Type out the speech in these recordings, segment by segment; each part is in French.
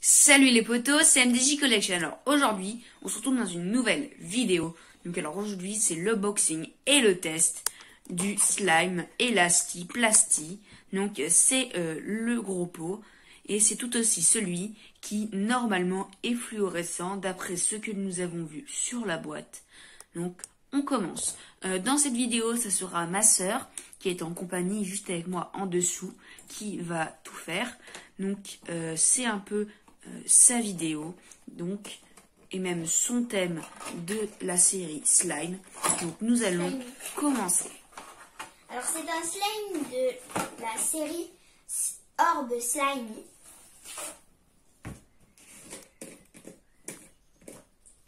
Salut les potos, c'est MDJ Collection. Alors aujourd'hui, on se retrouve dans une nouvelle vidéo. Donc alors aujourd'hui, c'est l'unboxing et le test du slime Elasti Plasti. Donc c'est le gros pot et c'est tout aussi celui qui normalement est fluorescent d'après ce que nous avons vu sur la boîte. Donc on commence. Dans cette vidéo, ça sera ma sœur qui est en compagnie juste avec moi en dessous qui va tout faire. Donc c'est un peu sa vidéo, donc, et même son thème de la série Slime. Donc nous allons commencer. Alors c'est un slime de la série Orb Slimy.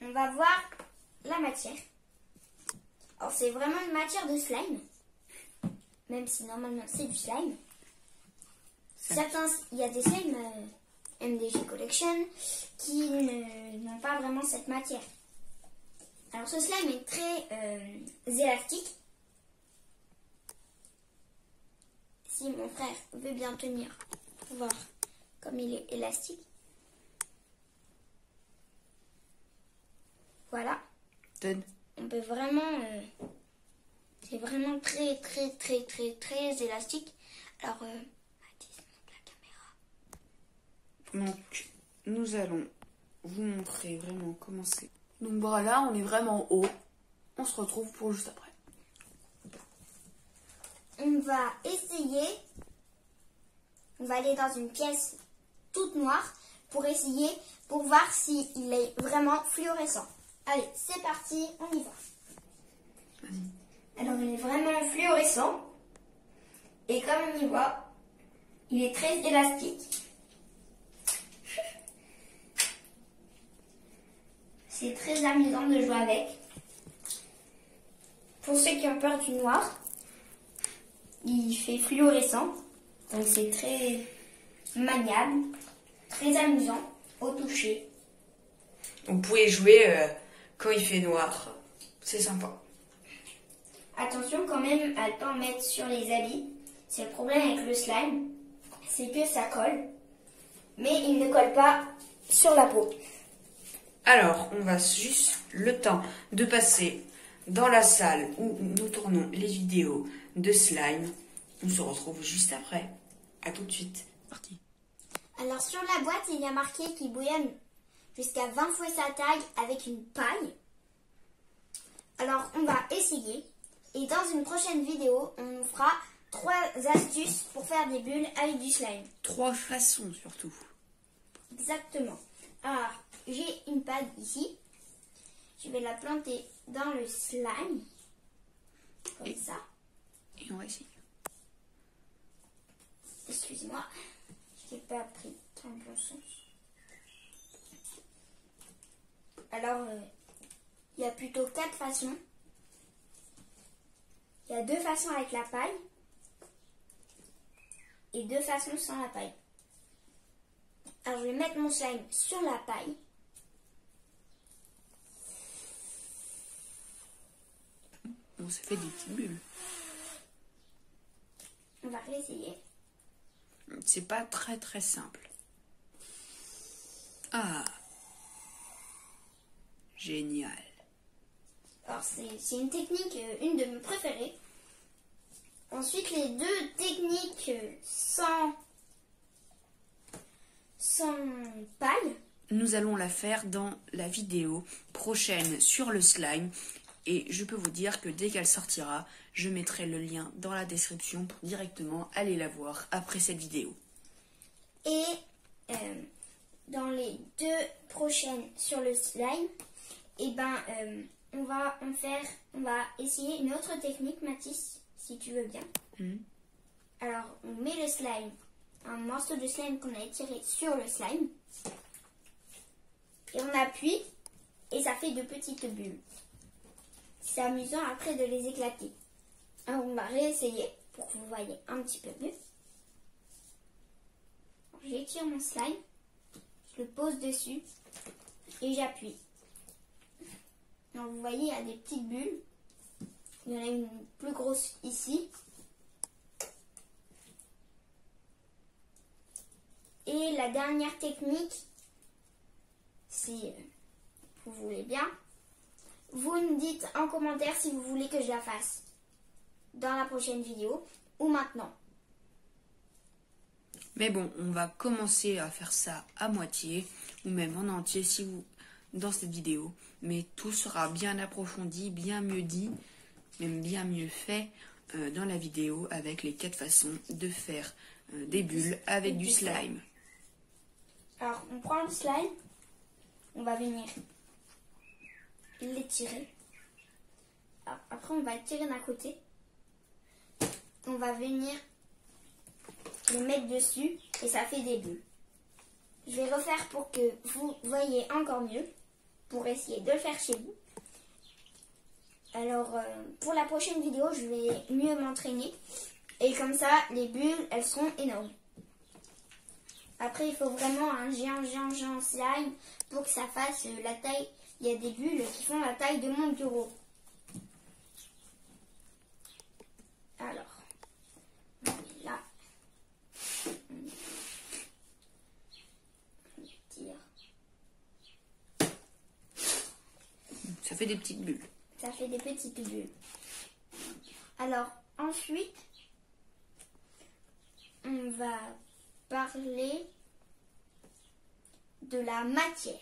On va voir la matière. Alors c'est vraiment une matière de slime, même si normalement c'est du slime. Certains, il y a des slimes MDJ Collection qui n'ont pas vraiment cette matière. Alors ce slime est très élastique. Si mon frère veut bien tenir pour voir comme il est élastique. Voilà. Donne. On peut vraiment... c'est vraiment très élastique. Alors... Donc, nous allons vous montrer vraiment comment c'est. Donc voilà, on est vraiment haut. On se retrouve pour juste après. On va essayer. On va aller dans une pièce toute noire pour essayer, pour voir s'il est vraiment fluorescent. Allez, c'est parti, on y va. Alors, il est vraiment fluorescent. Et comme on y voit, il est très élastique. C'est très amusant de jouer avec. Pour ceux qui ont peur du noir, il fait fluorescent. Donc c'est très maniable, très amusant au toucher. Vous pouvez jouer quand il fait noir. C'est sympa. Attention quand même à ne pas en mettre sur les habits. C'est le problème avec le slime, c'est que ça colle. Mais il ne colle pas sur la peau. Alors, on va juste le temps de passer dans la salle où nous tournons les vidéos de slime. On se retrouve juste après. À tout de suite. Parti. Alors sur la boîte, il y a marqué qu'il bouillonne jusqu'à 20 fois sa taille avec une paille. Alors on va essayer. Et dans une prochaine vidéo, on fera 3 astuces pour faire des bulles avec du slime. 3 façons surtout. Exactement. Alors, j'ai une paille ici. Je vais la planter dans le slime. Comme ça. Et on va essayer. Excuse-moi. Je n'ai pas pris dans le bon sens. Alors, il y a plutôt 4 façons. Il y a 2 façons avec la paille. Et 2 façons sans la paille. Alors, je vais mettre mon slime sur la paille. Bon, ça fait des petites bulles. On va réessayer. C'est pas très simple. Ah. Génial. Alors, c'est une technique, une de mes préférées. Ensuite, les 2 techniques sans paille. Nous allons la faire dans la vidéo prochaine sur le slime. Et je peux vous dire que dès qu'elle sortira, je mettrai le lien dans la description pour directement aller la voir après cette vidéo. Et dans les 2 prochaines sur le slime, et on va essayer une autre technique, Mathis, si tu veux bien. Alors, on met le slime, un morceau de slime qu'on a étiré sur le slime. Et on appuie et ça fait de petites bulles. C'est amusant après de les éclater. Alors, on va réessayer pour que vous voyez un petit peu mieux. J'étire mon slime, je le pose dessus et j'appuie. Donc vous voyez, il y a des petites bulles. Il y en a une plus grosse ici. Et la dernière technique, si vous voulez bien. Vous me dites en commentaire si vous voulez que je la fasse dans la prochaine vidéo ou maintenant. Mais bon, on va commencer à faire ça à moitié ou même en entier si vous dans cette vidéo. Mais tout sera bien approfondi, bien mieux dit, même bien mieux fait dans la vidéo avec les 4 façons de faire des bulles avec du slime. Alors, on prend le slime, on va venir l'étirer. Après, on va étirer d'un côté. On va venir le mettre dessus et ça fait des bulles. Je vais refaire pour que vous voyez encore mieux, pour essayer de le faire chez vous. Alors, pour la prochaine vidéo, je vais mieux m'entraîner. Et comme ça, les bulles, elles seront énormes. Après, il faut vraiment un géant slime pour que ça fasse la taille. Il y a des bulles qui font la taille de mon bureau. Alors, on met là. On tire. Ça fait des petites bulles. Ça fait des petites bulles. Alors, ensuite, on va parler de la matière.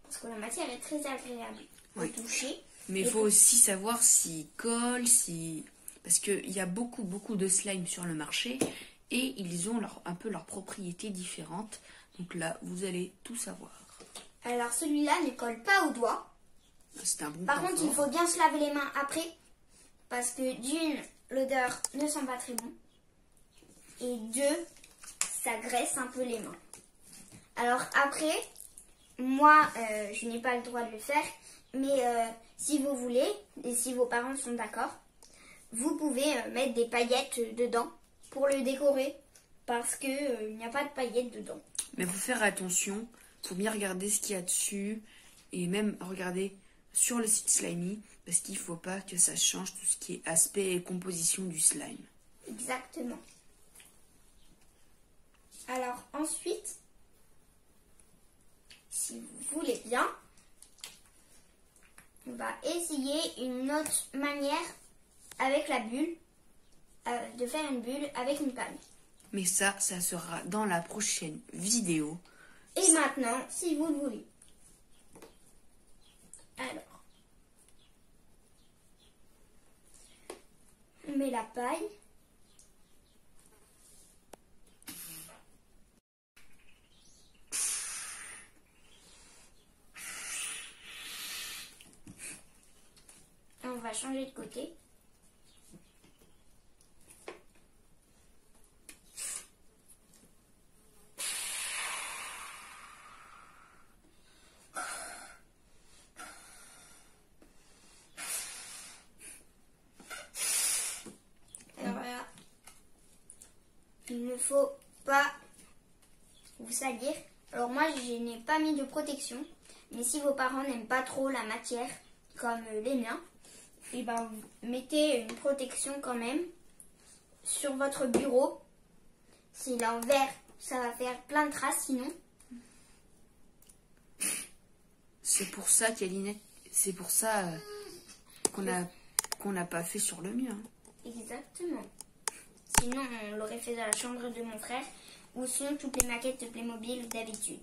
Parce que la matière est très agréable au toucher. Mais il faut aussi savoir s'il colle, parce qu'il y a beaucoup de slime sur le marché et ils ont un peu leurs propriétés différentes. Donc là, vous allez tout savoir. Alors celui-là ne colle pas aux doigts. C'est un bon Par contre, il faut bien se laver les mains après. Parce que d'une, l'odeur ne sent pas très bon. Et deux, ça graisse un peu les mains. Alors après, moi, je n'ai pas le droit de le faire. Mais si vous voulez, et si vos parents sont d'accord, vous pouvez mettre des paillettes dedans pour le décorer. Parce qu'il n'y a pas de paillettes dedans. Mais il faut faire attention. Il faut bien regarder ce qu'il y a dessus. Et même regarder sur le site Slimy. Parce qu'il ne faut pas que ça change tout ce qui est aspect et composition du slime. Exactement. Alors ensuite, si vous voulez bien, on va essayer une autre manière avec la bulle, de faire une bulle avec une panne. Mais ça sera dans la prochaine vidéo. Et maintenant, si vous le voulez. Alors, on met la paille. On va changer de côté. Alors voilà. Il ne faut pas vous salir. Alors moi, je n'ai pas mis de protection. Mais si vos parents n'aiment pas trop la matière, comme les miens, et ben, vous mettez une protection quand même sur votre bureau. S'il est en verre, ça va faire plein de traces sinon. C'est pour ça qu'Alinette, c'est pour ça qu'on n'a pas fait sur le mien. Exactement. Sinon, on l'aurait fait dans la chambre de mon frère où sont toutes les maquettes de Playmobil d'habitude.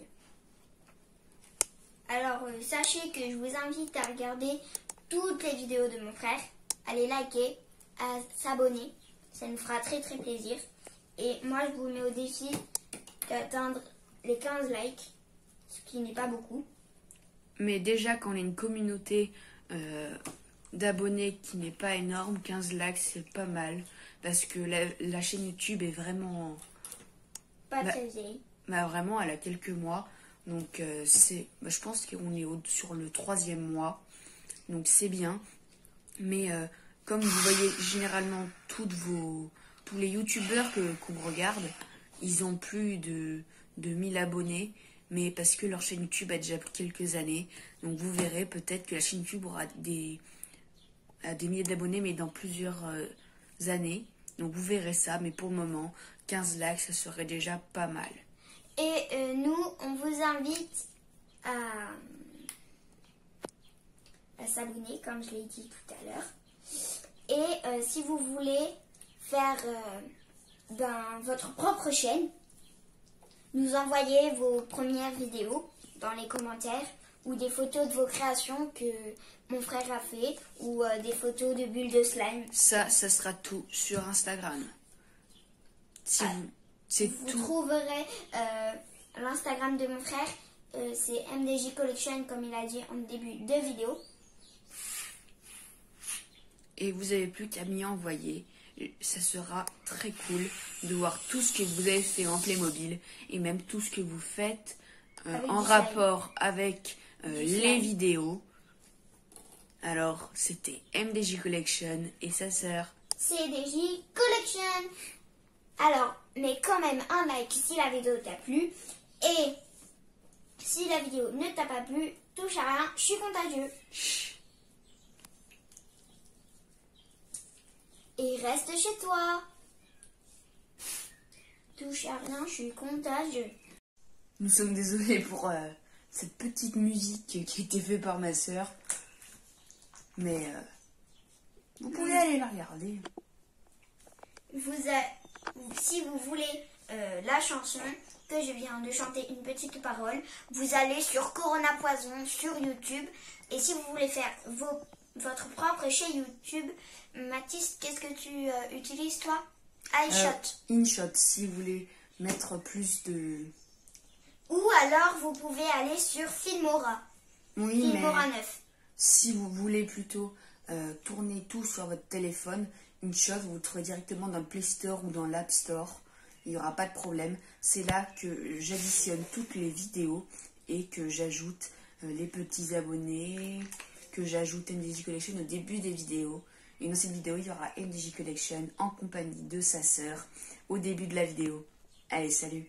Alors, sachez que je vous invite à regarder toutes les vidéos de mon frère, à les liker, à s'abonner. Ça nous fera très plaisir. Et moi, je vous mets au défi d'atteindre les 15 likes, ce qui n'est pas beaucoup. Mais déjà, quand on a une communauté d'abonnés qui n'est pas énorme, 15 likes, c'est pas mal. Parce que la chaîne YouTube est vraiment... Pas très vieille. Vraiment, elle a quelques mois. Donc, je pense qu'on est sur le 3e mois. Donc, c'est bien. Mais comme vous voyez, généralement, tous les youtubeurs qu'on regarde, ils ont plus de 1000 abonnés. Mais parce que leur chaîne YouTube a déjà quelques années. Donc, vous verrez peut-être que la chaîne YouTube aura des milliers d'abonnés, mais dans plusieurs années. Donc, vous verrez ça. Mais pour le moment, 15 likes, ça serait déjà pas mal. Et nous, on vous invite à s'abonner, comme je l'ai dit tout à l'heure. Et si vous voulez faire votre propre chaîne, nous envoyez vos premières vidéos dans les commentaires ou des photos de vos créations que mon frère a fait ou des photos de bulles de slime. Ça sera tout sur Instagram. Vous trouverez l'Instagram de mon frère, c'est MDJ Collection comme il a dit en début de vidéo. Et vous n'avez plus qu'à m'y envoyer. Ça sera très cool de voir tout ce que vous avez fait en Playmobil et même tout ce que vous faites en rapport avec les vidéos. Alors, c'était MDJ Collection et sa sœur CDJ Collection. Alors, mais quand même un like si la vidéo t'a plu. Et si la vidéo ne t'a pas plu, touche à rien, je suis contagieux. Chut. Et reste chez toi. Touche à rien, je suis contagieux. Nous sommes désolés pour cette petite musique qui a été faite par ma sœur. Mais vous pouvez aller la regarder. Si vous voulez la chanson que je viens de chanter, une petite parole, vous allez sur Corona Poison sur YouTube. Et si vous voulez faire votre propre chez YouTube, Mathis, qu'est-ce que tu utilises toi? iShot. InShot, si vous voulez mettre plus de... Ou alors vous pouvez aller sur Filmora. Oui, Filmora mais 9. si vous voulez plutôt tourner tout sur votre téléphone, InShot, vous le trouvez directement dans le Play Store ou dans l'App Store. Il n'y aura pas de problème. C'est là que j'additionne toutes les vidéos et que j'ajoute les petits abonnés, que j'ajoute MDJ Collection au début des vidéos. Et dans cette vidéo, il y aura MDJ Collection en compagnie de sa sœur au début de la vidéo. Allez, salut!